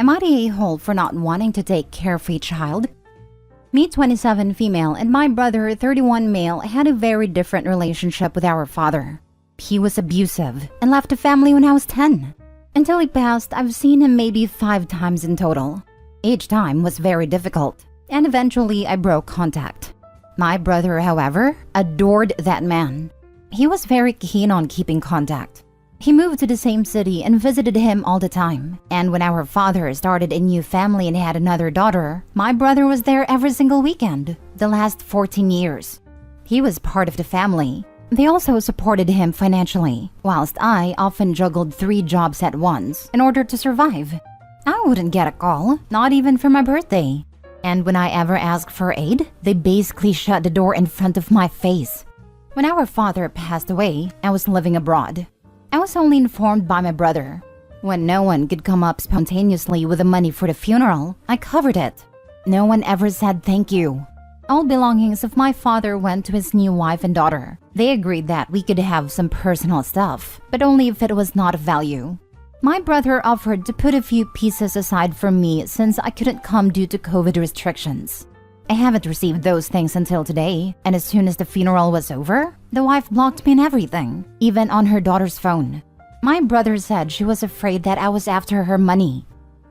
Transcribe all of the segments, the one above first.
Am I the a-hole for not wanting to take care of a child? Me, 27 female, and my brother, 31 male, had a very different relationship with our father. He was abusive and left the family when I was 10. Until he passed, I've seen him maybe 5 times in total. Each time was very difficult, and eventually I broke contact. My brother, however, adored that man. He was very keen on keeping contact. He moved to the same city and visited him all the time. And when our father started a new family and had another daughter, my brother was there every single weekend, the last 14 years. He was part of the family. They also supported him financially, whilst I often juggled 3 jobs at once in order to survive. I wouldn't get a call, not even for my birthday. And when I ever asked for aid, they basically shut the door in front of my face. When our father passed away, I was living abroad. I was only informed by my brother. When no one could come up spontaneously with the money for the funeral, I covered it. No one ever said thank you. All belongings of my father went to his new wife and daughter. They agreed that we could have some personal stuff, but only if it was not of value. My brother offered to put a few pieces aside for me since I couldn't come due to COVID restrictions. I haven't received those things until today, and as soon as the funeral was over, the wife blocked me and everything, even on her daughter's phone. My brother said she was afraid that I was after her money.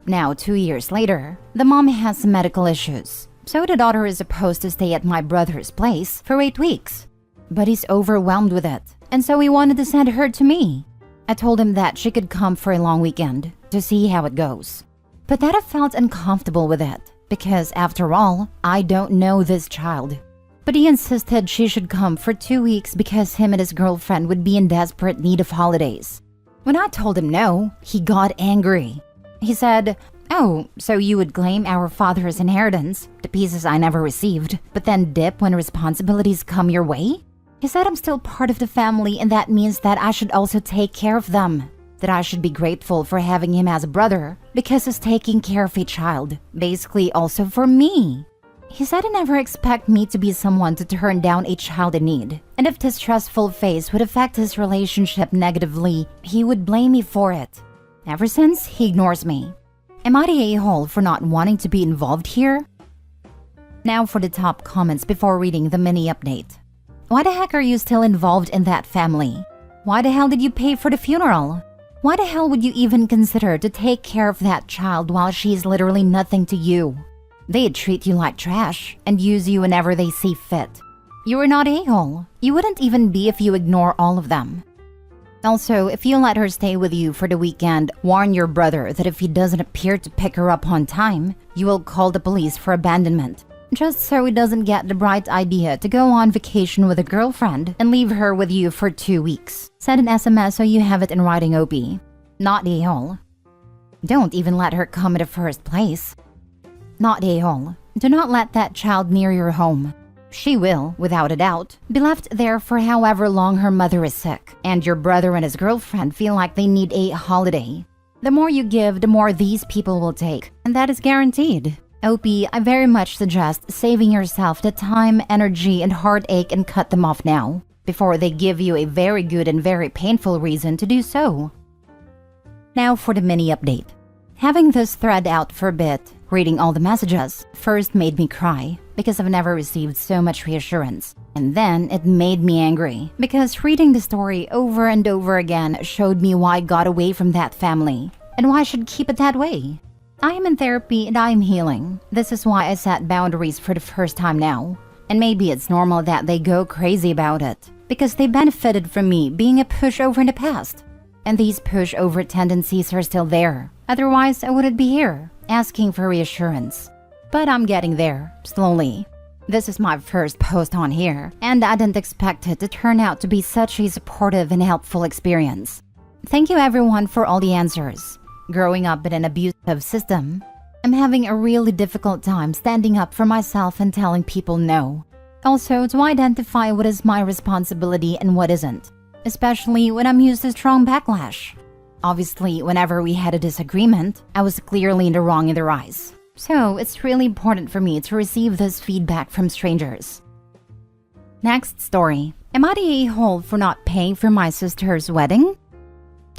Now, 2 years later, the mom has some medical issues, so the daughter is supposed to stay at my brother's place for 8 weeks. But he's overwhelmed with it, and so he wanted to send her to me. I told him that she could come for a long weekend to see how it goes. But that I felt uncomfortable with it, because after all, I don't know this child. But he insisted she should come for 2 weeks because him and his girlfriend would be in desperate need of holidays. When I told him no, he got angry. He said, "Oh, so you would claim our father's inheritance, the pieces I never received, but then dip when responsibilities come your way?" He said I'm still part of the family and that means that I should also take care of them. That I should be grateful for having him as a brother because he's taking care of a child, basically also for me. He said he never expect me to be someone to turn down a child in need, and if this stressful phase would affect his relationship negatively, he would blame me for it. Ever since, he ignores me. Am I the a-hole for not wanting to be involved here? Now for the top comments before reading the mini update. Why the heck are you still involved in that family? Why the hell did you pay for the funeral? Why the hell would you even consider to take care of that child while she's literally nothing to you? They'd treat you like trash and use you whenever they see fit. You are not a-hole. You wouldn't even be if you ignore all of them. Also, if you let her stay with you for the weekend, warn your brother that if he doesn't appear to pick her up on time, you will call the police for abandonment. Just so he doesn't get the bright idea to go on vacation with a girlfriend and leave her with you for 2 weeks. Send an SMS so you have it in writing, OP. Not a-hole. Don't even let her come in the first place. Not a-hole. Do not let that child near your home. She will, without a doubt, be left there for however long her mother is sick, and your brother and his girlfriend feel like they need a holiday. The more you give, the more these people will take, and that is guaranteed. OP, I very much suggest saving yourself the time, energy, and heartache and cut them off now, before they give you a very good and very painful reason to do so. Now for the mini update. Having this thread out for a bit, reading all the messages, first made me cry, because I've never received so much reassurance. And then it made me angry, because reading the story over and over again showed me why I got away from that family, and why I should keep it that way. I am in therapy and I am healing. This is why I set boundaries for the first time now. And maybe it's normal that they go crazy about it, because they benefited from me being a pushover in the past. And these pushover tendencies are still there. Otherwise, I wouldn't be here, asking for reassurance. But I'm getting there, slowly. This is my first post on here, and I didn't expect it to turn out to be such a supportive and helpful experience. Thank you everyone for all the answers. Growing up in an abusive system, I'm having a really difficult time standing up for myself and telling people no. Also, to identify what is my responsibility and what isn't, especially when I'm used to strong backlash. Obviously, whenever we had a disagreement, I was clearly in the wrong in their eyes. So, it's really important for me to receive this feedback from strangers. Next story. Am I the a-hole for not paying for my sister's wedding?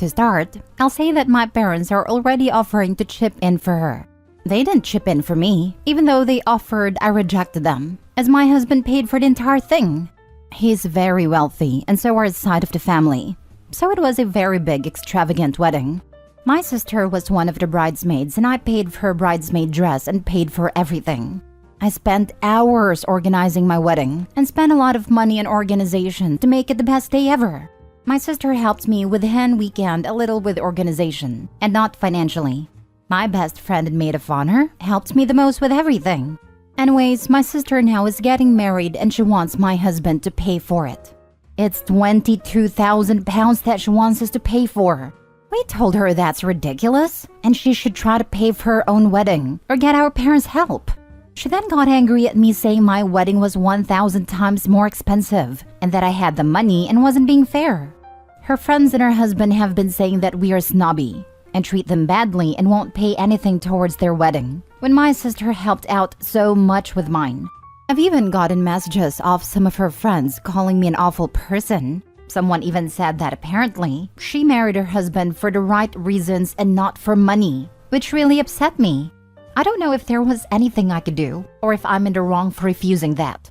To start, I'll say that my parents are already offering to chip in for her. They didn't chip in for me. Even though they offered, I rejected them, as my husband paid for the entire thing. He's very wealthy, and so are his side of the family. So it was a very big, extravagant wedding. My sister was one of the bridesmaids, and I paid for her bridesmaid dress and paid for everything. I spent hours organizing my wedding and spent a lot of money on organization to make it the best day ever. My sister helped me with the hen weekend, a little with organization, and not financially. My best friend and maid of honor helped me the most with everything. Anyways, my sister now is getting married and she wants my husband to pay for it. It's 22,000 pounds that she wants us to pay for. We told her that's ridiculous and she should try to pay for her own wedding or get our parents' help. She then got angry at me saying my wedding was 1,000 times more expensive and that I had the money and wasn't being fair. Her friends and her husband have been saying that we are snobby and treat them badly and won't pay anything towards their wedding, when my sister helped out so much with mine. I've even gotten messages off some of her friends calling me an awful person. Someone even said that apparently she married her husband for the right reasons and not for money, which really upset me. I don't know if there was anything I could do or if I'm in the wrong for refusing that.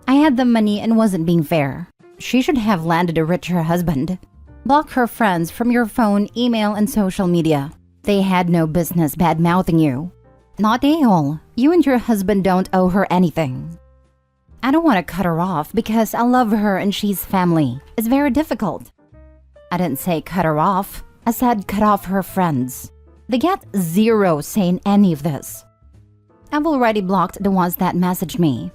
I had the money and wasn't being fair. She should have landed a richer husband. Block her friends from your phone, email, and social media. They had no business bad-mouthing you. Not a-hole. You and your husband don't owe her anything. I don't want to cut her off because I love her and she's family. It's very difficult. I didn't say cut her off. I said cut off her friends. They get zero saying any of this. I've already blocked the ones that messaged me.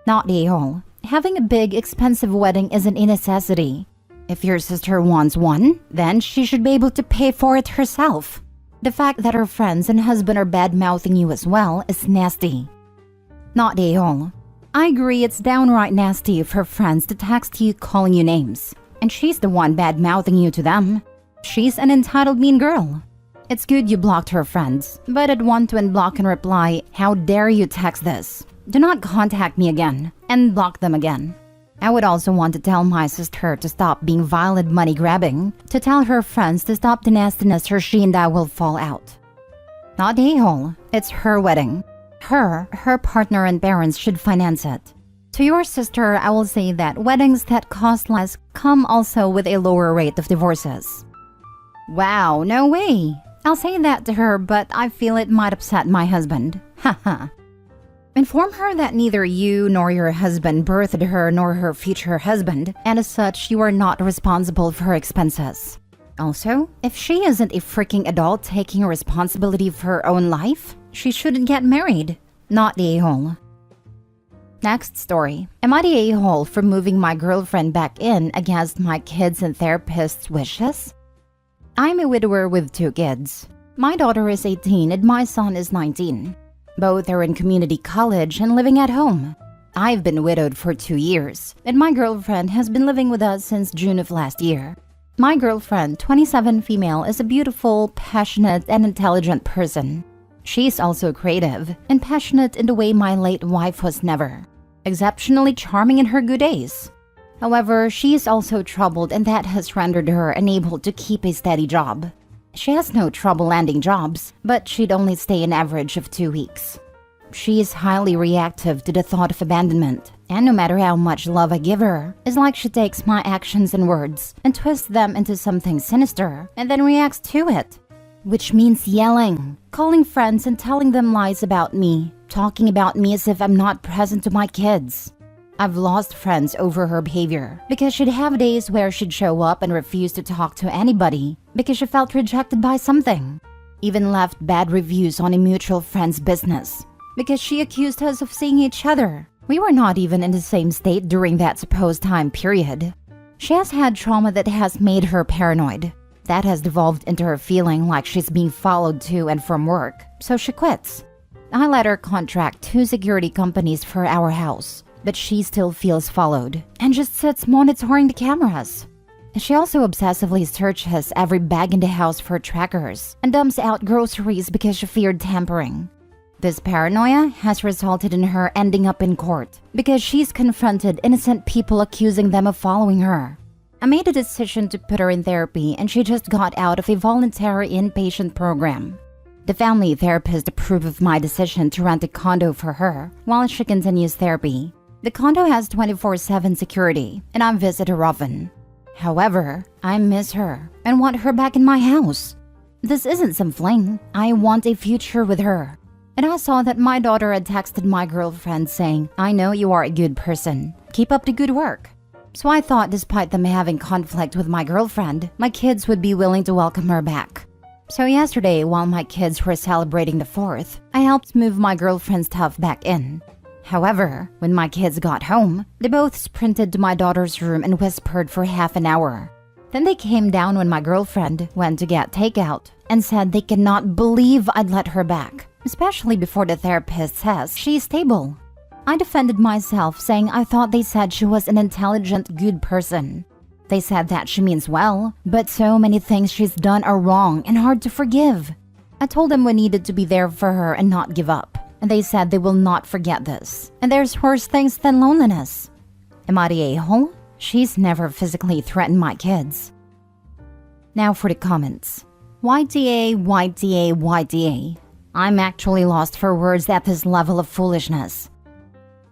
Not a-hole. Having a big, expensive wedding isn't a necessity. If your sister wants one, then she should be able to pay for it herself. The fact that her friends and husband are bad-mouthing you as well is nasty. Not a-hole. I agree it's downright nasty of her friends to text you calling you names. And she's the one bad-mouthing you to them. She's an entitled mean girl. It's good you blocked her friends, but I'd want to unblock and reply, "How dare you text this? Do not contact me again," and block them again. I would also want to tell my sister to stop being violent money grabbing, to tell her friends to stop the nastiness or she and I will fall out. Not a-hole. It's her wedding. Her partner and parents should finance it. To your sister, I will say that weddings that cost less come also with a lower rate of divorces. Wow, no way. I'll say that to her, but I feel it might upset my husband. Haha. Inform her that neither you nor your husband birthed her nor her future husband, and as such, you are not responsible for her expenses. Also, if she isn't a freaking adult taking responsibility for her own life, she shouldn't get married. Not the a-hole. Next story. Am I the a-hole for moving my girlfriend back in against my kids' and therapist's wishes? I'm a widower with 2 kids. My daughter is 18 and my son is 19. Both are in community college and living at home. I've been widowed for 2 years, and my girlfriend has been living with us since June of last year. My girlfriend, 27 female, is a beautiful, passionate, and intelligent person. She's also creative and passionate in the way my late wife was never. Exceptionally charming in her good days. However, she is also troubled and that has rendered her unable to keep a steady job. She has no trouble landing jobs, but she'd only stay an average of 2 weeks. She is highly reactive to the thought of abandonment, and no matter how much love I give her, it's like she takes my actions and words and twists them into something sinister and then reacts to it. Which means yelling, calling friends and telling them lies about me, talking about me as if I'm not present to my kids. I've lost friends over her behavior because she'd have days where she'd show up and refuse to talk to anybody because she felt rejected by something. Even left bad reviews on a mutual friend's business because she accused us of seeing each other. We were not even in the same state during that supposed time period. She has had trauma that has made her paranoid. That has devolved into her feeling like she's being followed to and from work, so she quits. I let her contract 2 security companies for our house, but she still feels followed and just sits monitoring the cameras. She also obsessively searches every bag in the house for trackers and dumps out groceries because she feared tampering. This paranoia has resulted in her ending up in court because she's confronted innocent people accusing them of following her. I made a decision to put her in therapy and she just got out of a voluntary inpatient program. The family therapist approved of my decision to rent a condo for her while she continues therapy. The condo has 24/7 security and I visit her often. However, I miss her and want her back in my house. This isn't some fling. I want a future with her. And I saw that my daughter had texted my girlfriend saying, "I know you are a good person. Keep up the good work." So I thought despite them having conflict with my girlfriend, my kids would be willing to welcome her back. So yesterday, while my kids were celebrating the 4th, I helped move my girlfriend's stuff back in. However, when my kids got home, they both sprinted to my daughter's room and whispered for half an hour. Then they came down when my girlfriend went to get takeout and said they cannot believe I'd let her back, especially before the therapist says she's stable. I defended myself, saying I thought they said she was an intelligent, good person. They said that she means well, but so many things she's done are wrong and hard to forgive. I told them we needed to be there for her and not give up. And they said they will not forget this. And there's worse things than loneliness. Am I the a-hole? She's never physically threatened my kids. Now for the comments. YTA, YTA, YTA. I'm actually lost for words at this level of foolishness.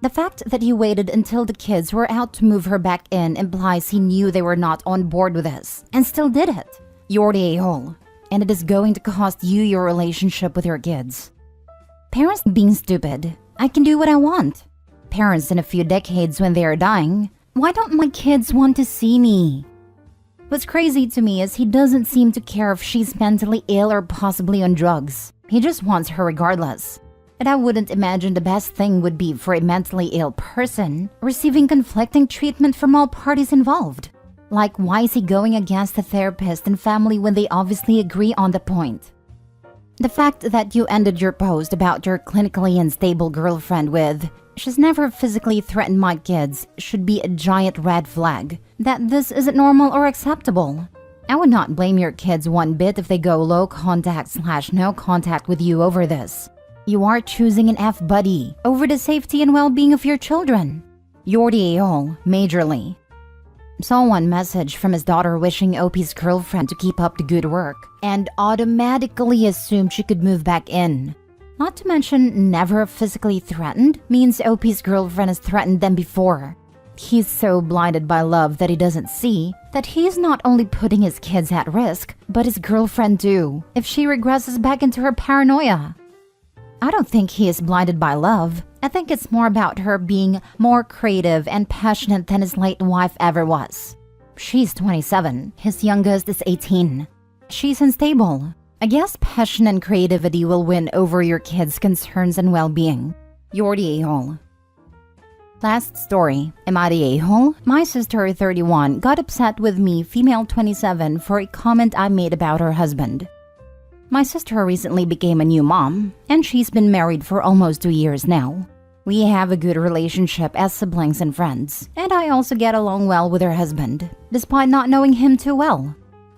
The fact that he waited until the kids were out to move her back in implies he knew they were not on board with this and still did it. You're the a-hole. And it is going to cost you your relationship with your kids. Parents being stupid. I can do what I want. Parents in a few decades when they are dying. Why don't my kids want to see me? What's crazy to me is he doesn't seem to care if she's mentally ill or possibly on drugs. He just wants her regardless. And I wouldn't imagine the best thing would be for a mentally ill person receiving conflicting treatment from all parties involved. Like, why is he going against the therapist and family when they obviously agree on the point? The fact that you ended your post about your clinically unstable girlfriend with, "She's never physically threatened my kids," should be a giant red flag that this isn't normal or acceptable. I would not blame your kids one bit if they go low contact/no contact with you over this. You are choosing an F-buddy over the safety and well-being of your children. You're the a-hole, majorly. Saw one message from his daughter wishing OP's girlfriend to keep up the good work and automatically assumed she could move back in. Not to mention, never physically threatened means OP's girlfriend has threatened them before. He's so blinded by love that he doesn't see that he's not only putting his kids at risk, but his girlfriend too, if she regresses back into her paranoia. I don't think he is blinded by love. I think it's more about her being more creative and passionate than his late wife ever was. She's 27, his youngest is 18. She's unstable. I guess passion and creativity will win over your kids' concerns and well-being. You're the a-hole. Last story. Am I the a-hole? My sister, 31, got upset with me, female 27, for a comment I made about her husband. My sister recently became a new mom, and she's been married for almost 2 years now. We have a good relationship as siblings and friends, and I also get along well with her husband, despite not knowing him too well.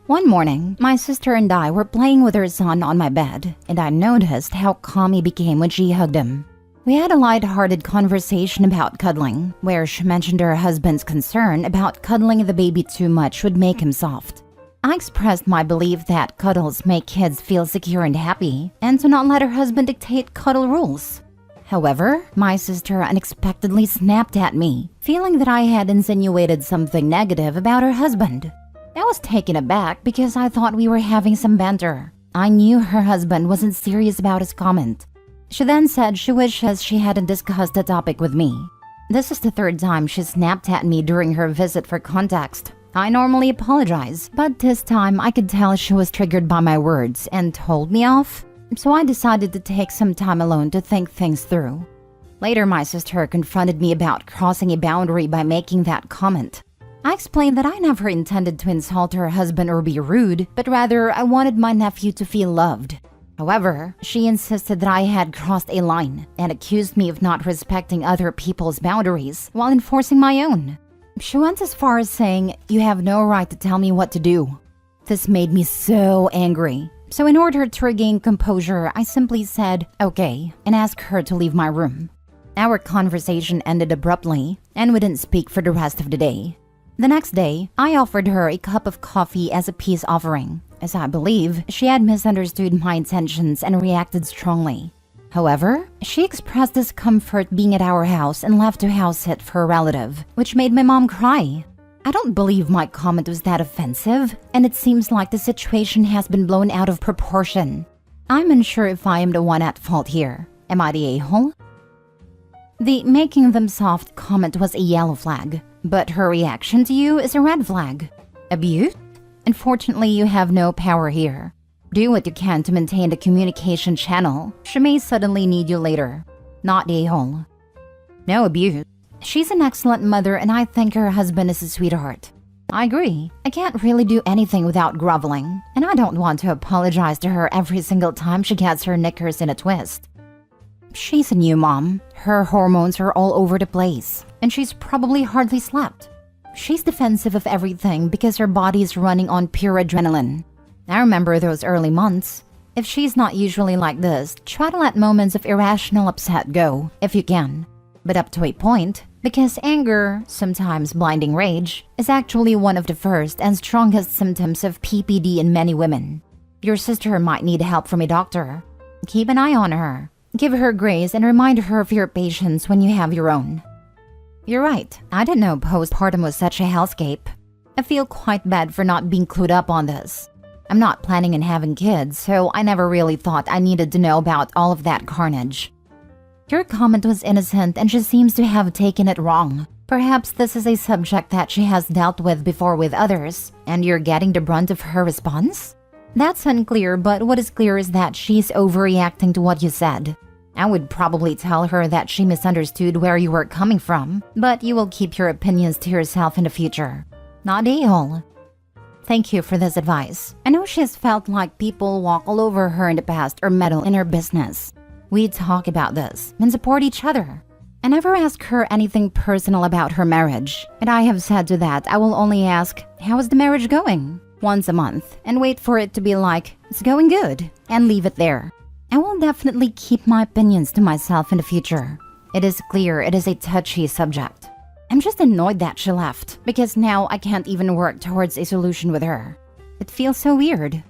One morning, my sister and I were playing with her son on my bed, and I noticed how calm he became when she hugged him. We had a light-hearted conversation about cuddling, where she mentioned her husband's concern about cuddling the baby too much would make him soft. I expressed my belief that cuddles make kids feel secure and happy, and to not let her husband dictate cuddle rules. However, my sister unexpectedly snapped at me, feeling that I had insinuated something negative about her husband. I was taken aback because I thought we were having some banter. I knew her husband wasn't serious about his comment. She then said she wishes she hadn't discussed the topic with me. This is the 3rd time she snapped at me during her visit for context. I normally apologize, but this time I could tell she was triggered by my words and told me off. So I decided to take some time alone to think things through. Later, my sister confronted me about crossing a boundary by making that comment. I explained that I never intended to insult her husband or be rude, but rather I wanted my nephew to feel loved. However, she insisted that I had crossed a line and accused me of not respecting other people's boundaries while enforcing my own. She went as far as saying, "You have no right to tell me what to do." This made me so angry. So in order to regain composure, I simply said, "Okay," and asked her to leave my room. Our conversation ended abruptly, and we didn't speak for the rest of the day. The next day, I offered her a cup of coffee as a peace offering, as I believe she had misunderstood my intentions and reacted strongly. However, she expressed discomfort being at our house and left to house sit for a relative, which made my mom cry. I don't believe my comment was that offensive, and it seems like the situation has been blown out of proportion. I'm unsure if I am the one at fault here. Am I the a-hole? The making them soft comment was a yellow flag, but her reaction to you is a red flag. Abuse? Unfortunately, you have no power here. Do what you can to maintain the communication channel. She may suddenly need you later. Not the a-hole. No abuse. She's an excellent mother and I think her husband is a sweetheart. I agree. I can't really do anything without groveling, and I don't want to apologize to her every single time she gets her knickers in a twist. She's a new mom. Her hormones are all over the place, and she's probably hardly slept. She's defensive of everything because her body is running on pure adrenaline. I remember those early months. If she's not usually like this, try to let moments of irrational upset go, if you can. But up to a point, because anger, sometimes blinding rage, is actually one of the first and strongest symptoms of PPD in many women. Your sister might need help from a doctor. Keep an eye on her. Give her grace and remind her of your patience when you have your own. You're right, I didn't know postpartum was such a hellscape. I feel quite bad for not being clued up on this. I'm not planning on having kids, so I never really thought I needed to know about all of that carnage. Your comment was innocent and she seems to have taken it wrong. Perhaps this is a subject that she has dealt with before with others, and you're getting the brunt of her response? That's unclear, but what is clear is that she's overreacting to what you said. I would probably tell her that she misunderstood where you were coming from, but you will keep your opinions to yourself in the future. Not a-hole. Thank you for this advice. I know she has felt like people walk all over her in the past or meddle in her business. We talk about this and support each other. I never ask her anything personal about her marriage, and I have said to that I will only ask, how is the marriage going? Once a month, and wait for it to be like, it's going good, and leave it there. I will definitely keep my opinions to myself in the future. It is clear it is a touchy subject. I'm just annoyed that she left, because now I can't even work towards a solution with her. It feels so weird.